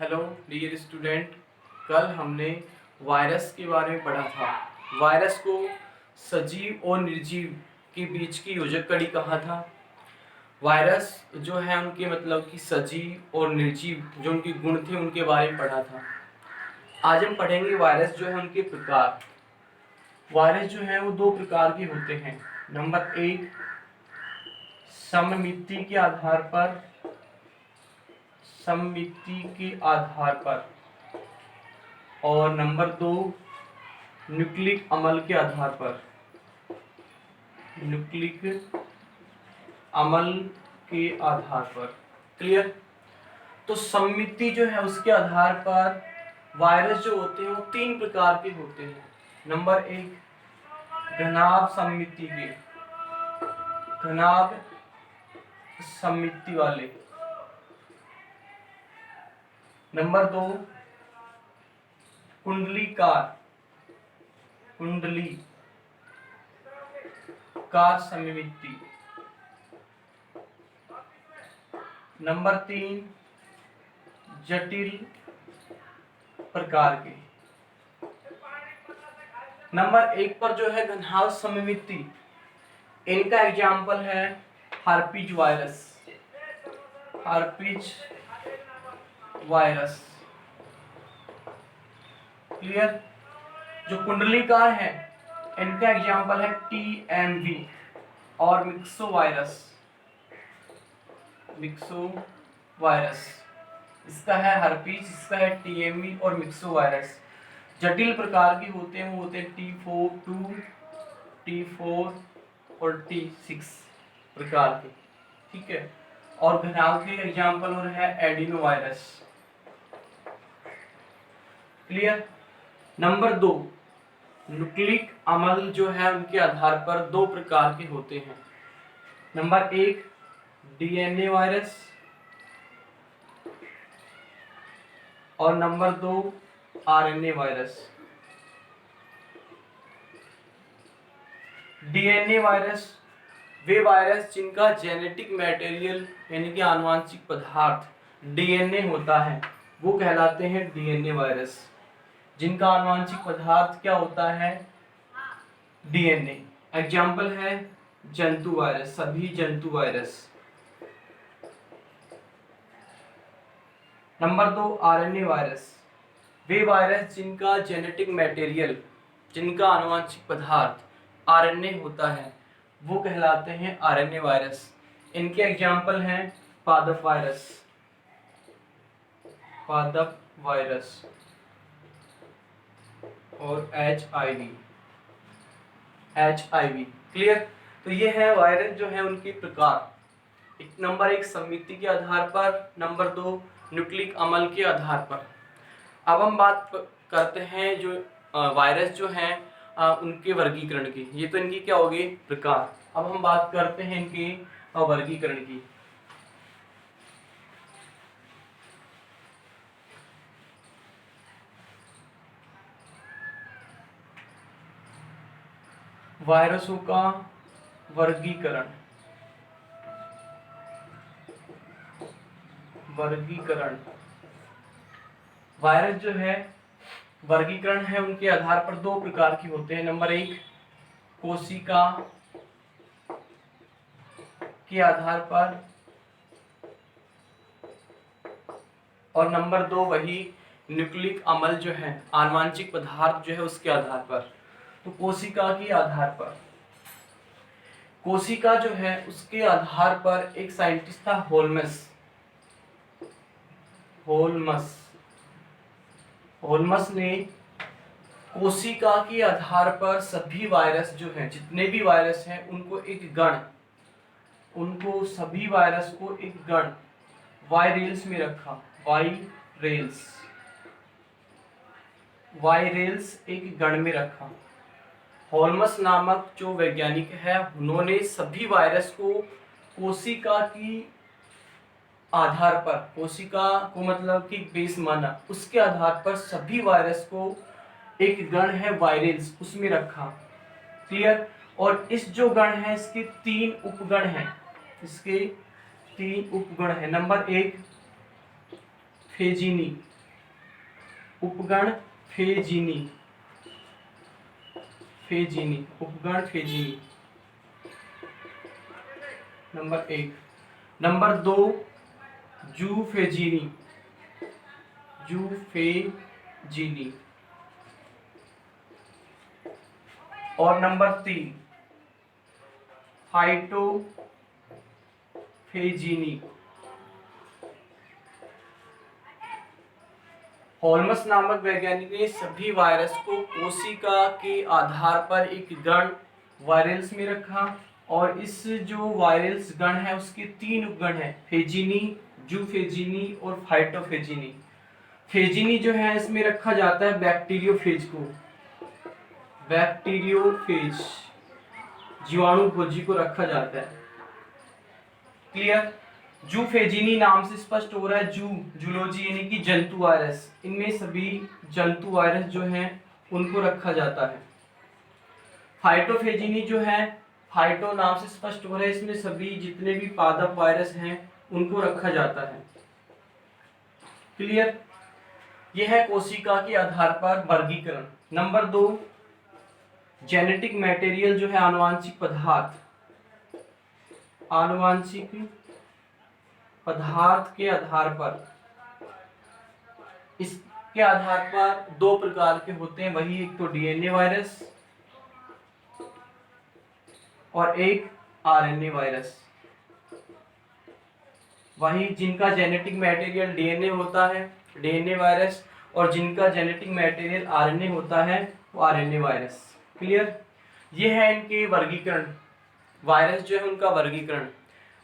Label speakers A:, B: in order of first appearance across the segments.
A: Hello dear student, कल हमने virus के बारे में पढ़ा था। वायरस को सजीव और निर्जीव के बीच की योजक कड़ी कहा था। वायरस जो है उनके मतलब कि सजीव और निर्जीव जो उनके गुण थे उनके बारे में पढ़ा था। आज हम पढ़ेंगे वायरस जो है उनके प्रकार। वायरस जो है वो दो प्रकार के होते हैं। नंबर एक, सममिति के आधार पर, और नंबर दो, न्यूक्लिक अम्ल के आधार पर। क्लियर। तो सममिति जो है उसके आधार पर वायरस जो होते हैं वो तीन प्रकार के होते हैं। नंबर एक, घनाभ सममिति वाले। नंबर दो, कुंडलीकार सममिति। नंबर तीन, जटिल प्रकार के। नंबर एक पर जो है घनाभ सममिति, इनका एग्जाम्पल है हर्पीज वायरस। क्लियर। जो कुंडलीकार है इनका एग्जाम्पल है टीएमवी और मिक्सो वायरस। इसका है हर्पीज, इसका है टीएमवी और मिक्सो वायरस। जटिल प्रकार के होते हैं वो होते हैं T4 और T6 प्रकार के। ठीक है। और घनाभ के एग्जाम्पल और है एडिनो वायरस। क्लियर। नंबर दो, न्यूक्लिक अम्ल जो है उनके आधार पर दो प्रकार के होते हैं। नंबर एक, डीएनए वायरस, और नंबर दो, आरएनए वायरस। डीएनए वायरस वे वायरस जिनका जेनेटिक मटेरियल यानी कि आनुवांशिक पदार्थ डीएनए होता है वो कहलाते हैं डीएनए वायरस। जिनका आनुवांशिक पदार्थ क्या होता है? डीएनए। एग्जाम्पल है जंतु वायरस, सभी जंतु वायरस। नंबर दो, आरएनए वायरस वे वायरस जिनका जेनेटिक मटेरियल, जिनका आनुवांशिक पदार्थ आरएनए होता है वो कहलाते हैं आरएनए वायरस। इनके एग्जाम्पल हैं पादप वायरस और एचआईवी। क्लियर। तो ये है वायरस जो है उनके प्रकार। नंबर एक, सममिति के आधार पर, नंबर दो, न्यूक्लिक अम्ल के आधार पर। अब हम बात करते हैं जो वायरस जो हैं उनके वर्गीकरण की। ये तो इनकी क्या होगी? प्रकार। अब हम बात करते हैं इनकी वर्गीकरण की। वायरसों का वर्गीकरण। वायरस जो है वर्गीकरण है उनके आधार पर दो प्रकार के होते हैं। नंबर एक, कोशिका के आधार पर, और नंबर दो वही न्यूक्लिक अम्ल जो है आनुवांशिक पदार्थ जो है उसके आधार पर। तो कोशिका के आधार पर, कोशिका जो है उसके आधार पर एक साइंटिस्ट था होल्मस ने कोशिका के आधार पर सभी वायरस जो हैं, जितने भी वायरस हैं उनको सभी वायरस को एक गण वायरेल्स में रखा। वायरेल्स एक गण में रखा। होल्मस नामक जो वैज्ञानिक है उन्होंने सभी वायरस को कोशिका की आधार पर, कोशिका को मतलब कि बेस माना, उसके आधार पर सभी वायरस को एक गण है वायरेल्स उसमें रखा। क्लियर। और इस जो गण है इसके तीन उपगण हैं। नंबर एक, फेजिनी उपगण फेजीनी, फेजीनी, उपगण फेजीनी, नंबर 1। नंबर 2 जूफेजीनी, जूफेजीनी। और नंबर 3 फाइटोफेजीनी। होल्मस नामक वैज्ञानिक ने सभी वायरस को कोशिका के आधार पर एक गण वायरल्स में रखा, और इस जो वायरल्स गण है उसके 3 उपगण है, फेजीनी, जूफेजीनी और फाइटोफेजीनी। फेजीनी जो है इसमें रखा जाता है बैक्टीरियोफेज को, बैक्टीरियोफेज, जीवाणु भोजी को रखा जाता है। क्लियर। जूफेजीनी नाम से स्पष्ट हो रहा है, जूलॉजी यानी कि जंतु वायरस, इनमें सभी जंतु वायरस जो हैं उनको रखा जाता है। फाइटोफेजीनी जो है, फाइटो नाम से स्पष्ट हो रहा है, इसमें सभी जितने भी पादप वायरस हैं उनको रखा जाता है। क्लियर। यह है कोशिका के आधार पर वर्गीकरण। नंबर 2 जेनेटिक मटेरियल जो है, आनुवांशिक पदार्थ, आनुवांशिक पदार्थ के आधार पर, इसके आधार पर 2 प्रकार के होते हैं, वही एक तो डीएनए वायरस और एक आरएनए वायरस। वही जिनका जेनेटिक मटेरियल डीएनए होता है, डीएनए वायरस, और जिनका जेनेटिक मटेरियल आरएनए होता है वो आरएनए वायरस। क्लियर। ये है इनके वर्गीकरण, वायरस जो है उनका वर्गीकरण।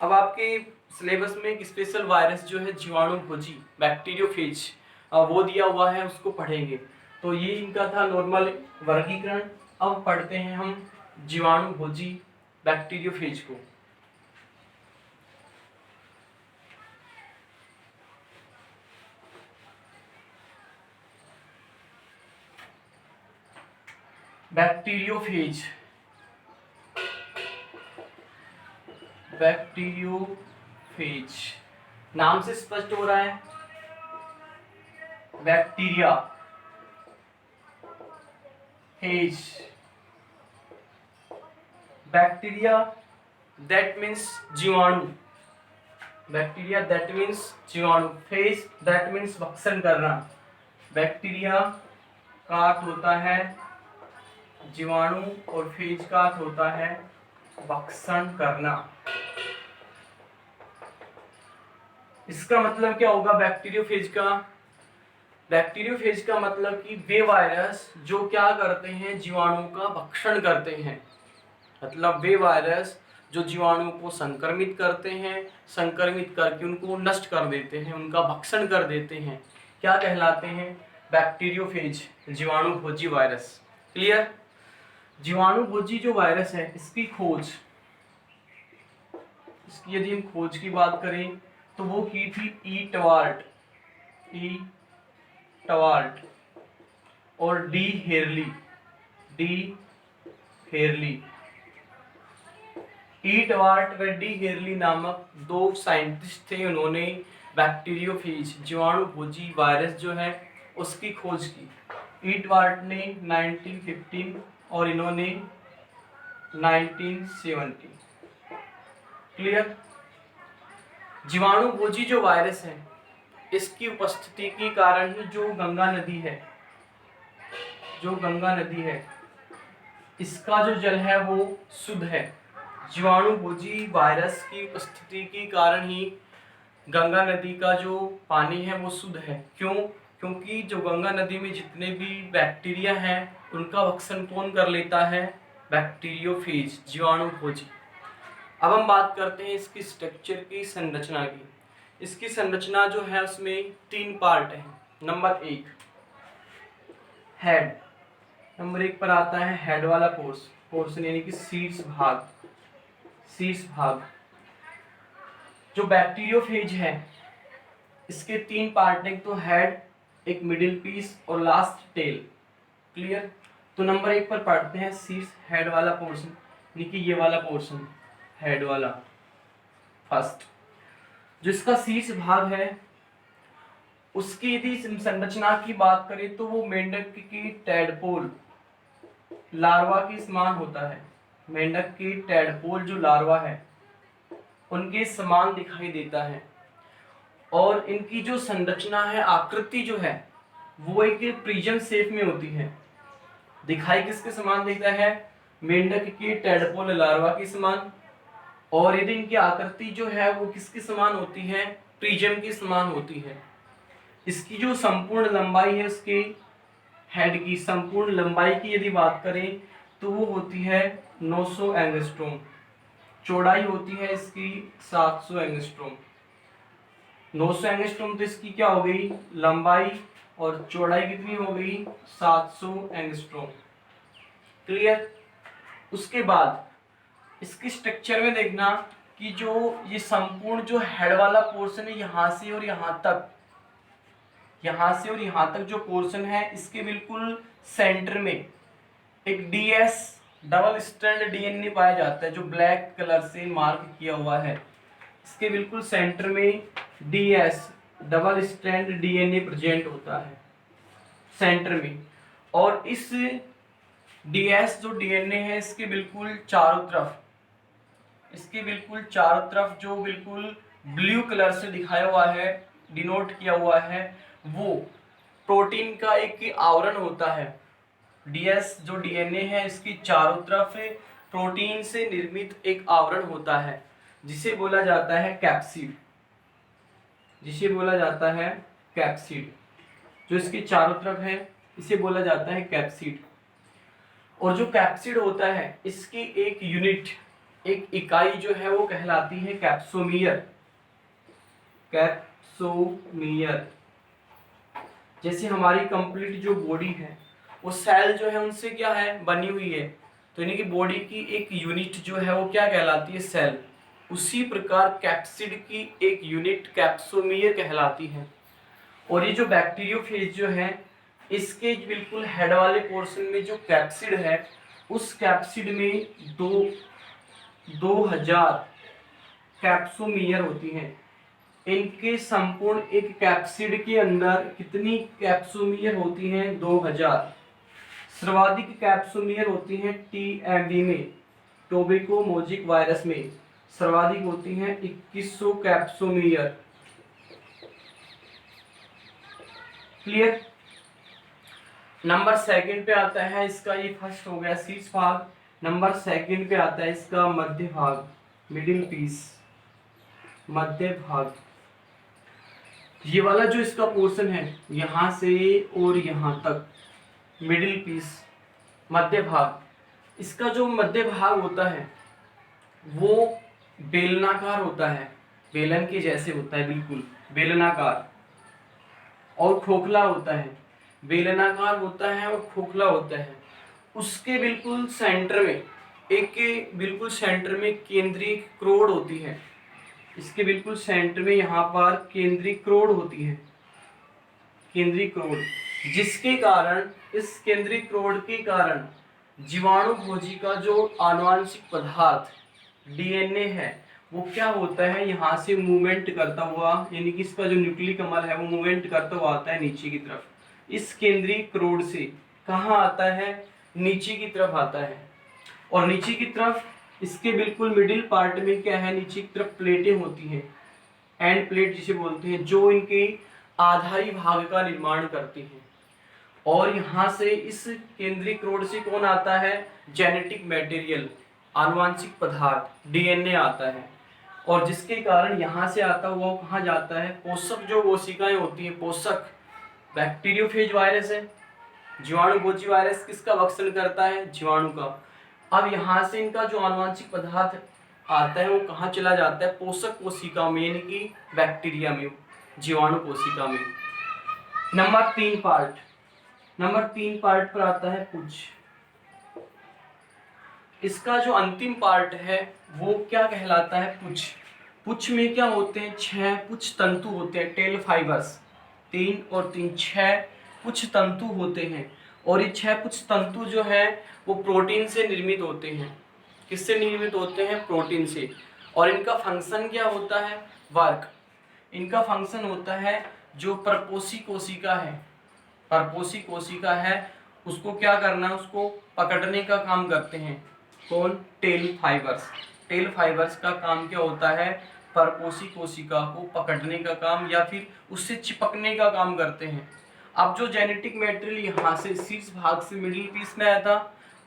A: अब आपके सिलेबस में एक स्पेशल वायरस जो है जीवाणु भोजी, बैक्टीरियोफेज, वो दिया हुआ है, उसको पढ़ेंगे। तो ये इनका था नॉर्मल वर्गीकरण। अब पढ़ते हैं हम जीवाणु भोजी बैक्टीरियोफेज को। बैक्टीरियोफेज, बैक्टीरियोफेज नाम से स्पष्ट हो रहा है, bacteria phase, bacteria that means जीवाणु, बैक्टीरिया दैट मीन्स जीवाणु, फेज दैट मीन्स भक्षण करना। बैक्टीरिया का अर्थ होता है जीवाणु और फेज का अर्थ होता है भक्षण करना। इसका मतलब क्या होगा बैक्टीरियोफेज का? बैक्टीरियोफेज का मतलब कि वे वायरस जो क्या करते हैं, जीवाणु का भक्षण करते हैं। मतलब वे वायरस जो जीवाणु को संक्रमित करते हैं, संक्रमित करके उनको नष्ट कर देते हैं, उनका भक्षण कर देते हैं, क्या कहलाते हैं? बैक्टीरियोफेज, जीवाणु भोजी वायरस। क्लियर। जीवाणु भोजी जो वायरस है इसकी खोज, इसकी यदि हम खोज की बात करें तो वो की थी ई टवार्ट, ई टवार्ट और डी हेरली, डी हेरली। ई टवार्ट व डी हेरली नामक 2 साइंटिस्ट थे, उन्होंने बैक्टीरियोफेज, जीवाणु भोजी वायरस जो है उसकी खोज की। ई टवार्ट ने 1915 और इन्होंने 1970। क्लियर। जीवाणु भोजी जो वायरस है इसकी उपस्थिति के कारण ही जो गंगा नदी है, जो गंगा नदी है इसका जो जल है वो शुद्ध है। जीवाणु भोजी वायरस की उपस्थिति के कारण ही गंगा नदी का जो पानी है वो शुद्ध है। क्यों? क्योंकि जो गंगा नदी में जितने भी बैक्टीरिया हैं उनका भक्षण कौन कर लेता है? बैक्टीरियोफेज, जीवाणु भोजी। अब हम बात करते हैं इसकी स्ट्रक्चर की, संरचना की। इसकी संरचना जो है उसमें 3 पार्ट है। नंबर 1 हेड, नंबर 1 पर आता है हेड वाला पोर्शन यानी कि शीर्ष भाग, शीर्ष भाग। जो बैक्टीरियोफेज है इसके 3 पार्ट हैं, तो हेड, एक मिडिल पीस और लास्ट टेल। क्लियर। तो नंबर 1 पर पढ़ते हैं शीर्ष, हेड वाला पोर्शन यानी कि ये वाला पोर्शन, हेड वाला फर्स्ट। जो इसका शीर्ष भाग है उसकी यदि संरचना की बात करें तो वो मेंढक की टैडपोल लार्वा के समान होता है। मेंढक की टैडपोल जो लार्वा है उनके समान दिखाई देता है, और इनकी जो संरचना है, आकृति जो है वो एक प्रिज्म शेप में होती है। दिखाई किसके समान देता है? मेंढक की टैडपोल लार्वा के समान। और यदि इनकी आकृति जो है वो किसके समान होती है? प्रिज्म के समान होती है। इसकी जो संपूर्ण लंबाई है, उसकी हेड की संपूर्ण लंबाई की यदि बात करें तो वो होती है 900 एंगस्ट्रोम। चौड़ाई होती है इसकी 700 एंगस्ट्रोम। 900 एंगस्ट्रोम तो इसकी क्या हो गई? लंबाई, और चौड़ाई कितनी हो गई? 700 एंगस्ट्रोम। क्लियर? उसके बाद इसके स्ट्रक्चर में देखना कि जो ये संपूर्ण जो हेड वाला पोर्शन है, यहाँ से और यहाँ तक, यहाँ से और यहाँ तक जो पोर्शन है, इसके बिल्कुल सेंटर में एक DS डबल स्ट्रैंड DNA पाया जाता है, जो ब्लैक कलर से मार्क किया हुआ है। इसके बिल्कुल सेंटर में DS double strand DNA present होता है सेंटर में। और इस DS जो DNA है, इसके बिल्कुल चारों तरफ जो बिल्कुल ब्लू कलर से दिखाया हुआ है, डिनोट किया हुआ है, वो प्रोटीन का एक आवरण होता है। DS जो DNA है, इसकी चारों तरफ प्रोटीन से निर्मित एक आवरण होता है, जिसे बोला जाता है कैप्सिड। जो इसकी चारों तरफ है, इसे बोला जाता है कैप्सिड। और जो कैप्सिड होता है, इसकी एक यूनिट, एक इकाई जो है वो कहलाती है कैप्सोमियर। जैसे हमारी कंप्लीट जो बॉडी है वो सेल जो है उनसे क्या है? बनी हुई है। तो यानी कि बॉडी की एक यूनिट जो है वो क्या कहलाती है? सेल। उसी प्रकार कैप्सिड की एक यूनिट कैप्सोमियर कहलाती है। और ये जो बैक्टीरियोफेज जो है, इसके बिल्कुल हेड वाले पोर्शन में जो कैप्सिड है, उस कैप्सिड में 2000 कैप्सोमियर होती हैं। इनके संपूर्ण एक कैप्सिड के अंदर कितनी कैप्सोमियर होती हैं? 2000। सर्वाधिक कैप्सोमियर होती हैं TMV में, टोबैको मोजिक वायरस में सर्वाधिक होती हैं 2100 कैप्सोमियर। क्लियर? नंबर सेकंड पे आता है इसका, ये फर्स्ट हो गया शीर्ष भाग। नंबर सेकंड पे आता है इसका मध्य भाग, मिडिल पीस, मध्य भाग। ये वाला जो इसका पोर्शन है, यहाँ से और यहाँ तक, मिडिल पीस, मध्य भाग। इसका जो मध्य भाग होता है वो बेलनाकार होता है, बेलन के जैसे होता है, बिल्कुल बेलनाकार और खोखला होता है। बेलनाकार होता है और खोखला होता है। उसके बिल्कुल सेंटर में केंद्रीय क्रोड होती है। इसके बिल्कुल सेंटर में यहाँ पर केंद्रीय क्रोड होती है, केंद्रीय क्रोड, जिसके कारण, इस केंद्रीय क्रोड के कारण जीवाणु भोजी का जो आनुवांशिक पदार्थ DNA है वो क्या होता है? यहाँ से मूवमेंट करता हुआ, यानी कि इसका जो न्यूक्लिक अम्ल है वो मूवमेंट करता हुआ आता है नीचे की तरफ। इस केंद्रीय क्रोड से कहाँ आता है? नीचे की तरफ आता है। और नीचे की तरफ इसके बिल्कुल मिडिल पार्ट में क्या है? नीचे की तरफ प्लेटें होती हैं, एंड प्लेट जिसे बोलते हैं, जो इनके आधारी भाग का निर्माण करती हैं। और यहाँ से इस केंद्रीय क्रोड से कौन आता है? जेनेटिक मटेरियल, आनुवांशिक पदार्थ DNA आता है। और जिसके कारण यहाँ से आता हुआ कहाँ जाता है? पोषक जो कोशिकाएं होती हैं, पोषक, बैक्टीरियोफेज वायरस है, जीवाणु भोजी वायरस किसका भक्षण करता है? जीवाणु का। अब यहाँ से इनका जो आनुवांशिक पदार्थ आता है वो कहाँ चला जाता है? पोषक कोशिका में, यानी कि बैक्टीरिया में, जीवाणु कोशिका में। नंबर 3 पार्ट पर आता है पुच्छ। इसका जो अंतिम पार्ट है वो क्या कहलाता है? पुच्छ। पुच्छ में क्या होते हैं? 6 पुच्छ तंतु होते हैं, टेल फाइबर्स, 3 और 3, 6 पुच्छ तंतु होते हैं। और ये 6 पुच्छ तंतु जो है वो प्रोटीन से निर्मित होते हैं। किससे निर्मित होते हैं? प्रोटीन से। और इनका फंक्शन क्या होता है? वर्क। इनका फंक्शन होता है जो परपोषी कोशिका है, परपोषी कोशिका है, उसको क्या करना है, उसको पकड़ने का काम करते हैं। कौन? Tell fibres. टेल फाइबर्स का काम क्या होता है? परपोषी कोशिका को पकड़ने का काम या फिर उससे चिपकने का काम करते हैं। अब जो जेनेटिक मैटेरियल यहाँ से शीर्ष भाग से मिडिल पीस में आया था,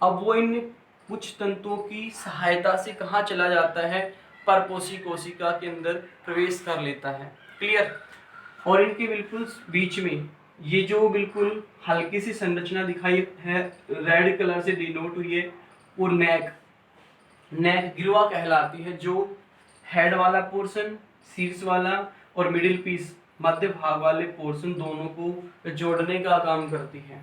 A: अब वो इन कुछ तंतुओं की सहायता से कहाँ चला जाता है? परपोषी कोशिका के अंदर प्रवेश कर लेता है। क्लियर? और इनके बिल्कुल बीच में ये जो बिल्कुल हल्की सी संरचना दिखाई है, रेड कलर से डिनोट हुई है, वो नेक गिरवा कहलाती है, जो हेड वाला पोर्शन, शीर्ष वाला और मिडिल पीस, मध्य भाग वाले पोर्शन, दोनों को जोड़ने का काम करती है।